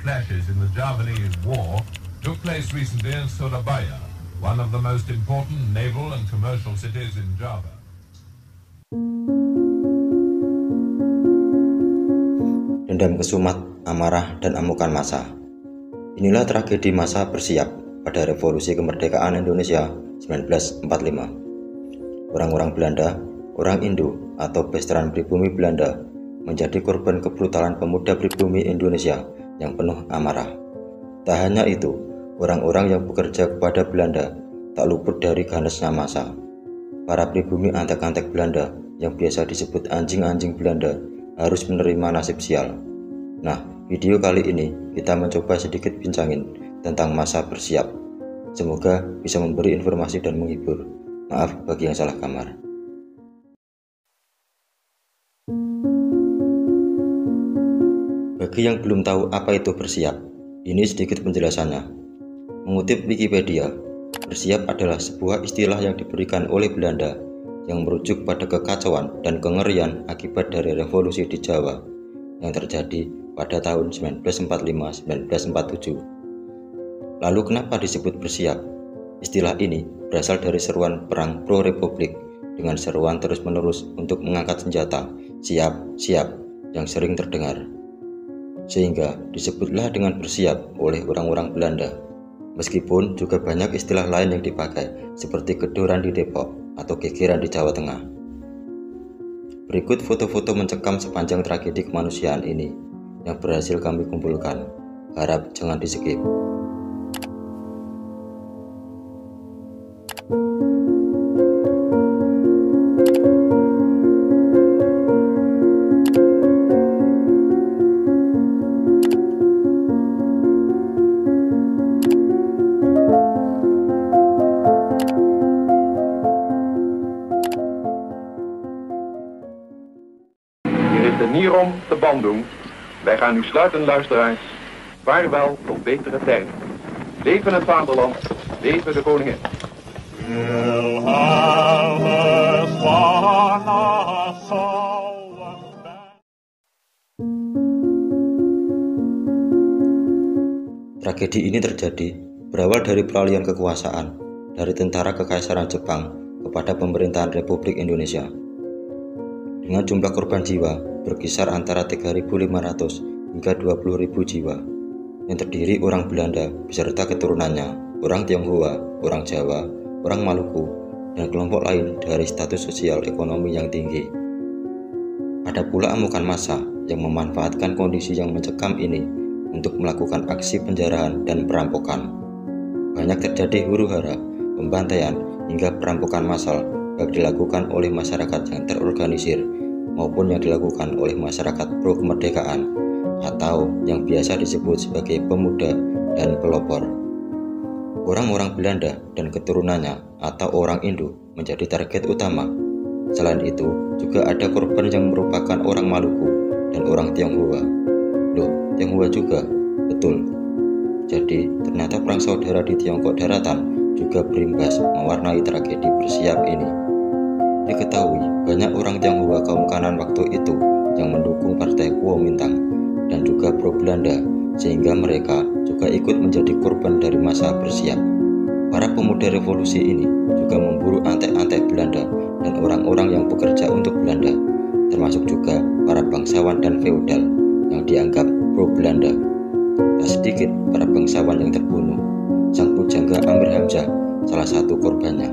clashes in the Javanese War took place recently in Surabaya, one of the most important naval and commercial cities in Java. Dendam kesumat, amarah, dan amukan massa. Inilah tragedi massa bersiap pada revolusi kemerdekaan Indonesia 1945. Orang-orang Belanda, orang Indo, atau veteran pribumi Belanda menjadi korban kebrutalan pemuda pribumi Indonesia yang penuh amarah. Tak hanya itu, orang-orang yang bekerja kepada Belanda tak luput dari ganasnya massa. Para pribumi antek-antek Belanda yang biasa disebut anjing-anjing Belanda harus menerima nasib sial. Nah, video kali ini kita mencoba sedikit bincangin tentang massa bersiap. Semoga bisa memberi informasi dan menghibur. Maaf bagi yang salah kamar. Bagi yang belum tahu apa itu bersiap, ini sedikit penjelasannya. Mengutip Wikipedia, bersiap adalah sebuah istilah yang diberikan oleh Belanda yang merujuk pada kekacauan dan kengerian akibat dari revolusi di Jawa yang terjadi pada tahun 1945-1947. Lalu kenapa disebut bersiap? Istilah ini berasal dari seruan perang pro-republik dengan seruan terus-menerus untuk mengangkat senjata, siap, siap, yang sering terdengar. Sehingga disebutlah dengan bersiap oleh orang-orang Belanda. Meskipun juga banyak istilah lain yang dipakai seperti gedoran di Depok atau gegeran di Jawa Tengah. Berikut foto-foto mencekam sepanjang tragedi kemanusiaan ini yang berhasil kami kumpulkan. Harap jangan di-skip. Hierom de Bandung. Wij gaan nu sluiten, luisteraars. Vaarwel tot betere tijden. Leven het vaderland, leven de koningin. Tragedi ini terjadi berawal dari peralihan kekuasaan dari tentara Kekaisaran Jepang kepada pemerintahan Republik Indonesia. Dengan jumlah korban jiwa berkisar antara 3.500 hingga 20.000 jiwa yang terdiri orang Belanda beserta keturunannya, orang Tionghoa, orang Jawa, orang Maluku, dan kelompok lain dari status sosial ekonomi yang tinggi. Ada pula amukan massa yang memanfaatkan kondisi yang mencekam ini untuk melakukan aksi penjarahan dan perampokan. Banyak terjadi huru-hara, pembantaian, hingga perampokan massal baik dilakukan oleh masyarakat yang terorganisir maupun yang dilakukan oleh masyarakat pro kemerdekaan atau yang biasa disebut sebagai pemuda dan pelopor. Orang-orang Belanda dan keturunannya atau orang Indo menjadi target utama. Selain itu, juga ada korban yang merupakan orang Maluku dan orang Tionghoa. Loh, Tionghoa juga? Betul. Jadi, ternyata perang saudara di Tiongkok daratan juga berimbas mewarnai tragedi bersiap ini. Diketahui banyak orang Tionghoa kaum kanan waktu itu yang mendukung partai Kuomintang dan juga pro Belanda, sehingga mereka juga ikut menjadi korban dari massa bersiap. Para pemuda revolusi ini juga memburu antek-antek Belanda dan orang-orang yang bekerja untuk Belanda, termasuk juga para bangsawan dan feodal yang dianggap pro Belanda. Tak sedikit para bangsawan yang terbunuh. Sang pujangga Amir Hamzah salah satu korbannya.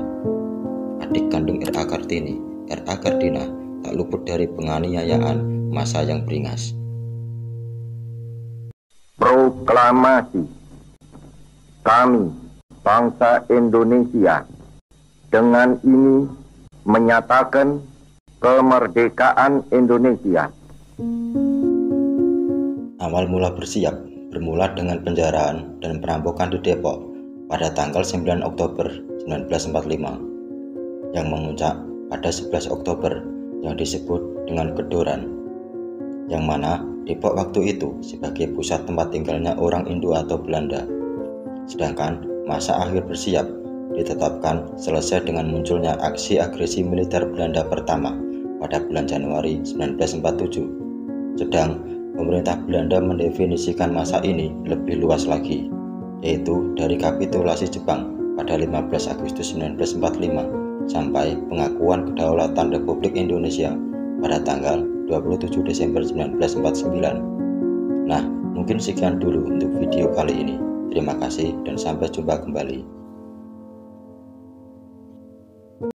Adik kandung R.A. Kartini, R.A. Kardina, tak luput dari penganiayaan massa yang beringas. Proklamasi. Kami, bangsa Indonesia, dengan ini menyatakan kemerdekaan Indonesia. Awal mula bersiap bermula dengan penjarahan dan perampokan di Depok pada tanggal 9 Oktober 1945. Yang memuncak pada 11 Oktober yang disebut dengan gedoran, yang mana Depok waktu itu sebagai pusat tempat tinggalnya orang Indo atau Belanda. Sedangkan masa akhir bersiap ditetapkan selesai dengan munculnya aksi agresi militer Belanda pertama pada bulan Januari 1947. Sedang pemerintah Belanda mendefinisikan masa ini lebih luas lagi, yaitu dari kapitulasi Jepang pada 15 Agustus 1945 sampai pengakuan kedaulatan Republik Indonesia pada tanggal 27 Desember 1949. Nah, mungkin sekian dulu untuk video kali ini. Terima kasih dan sampai jumpa kembali.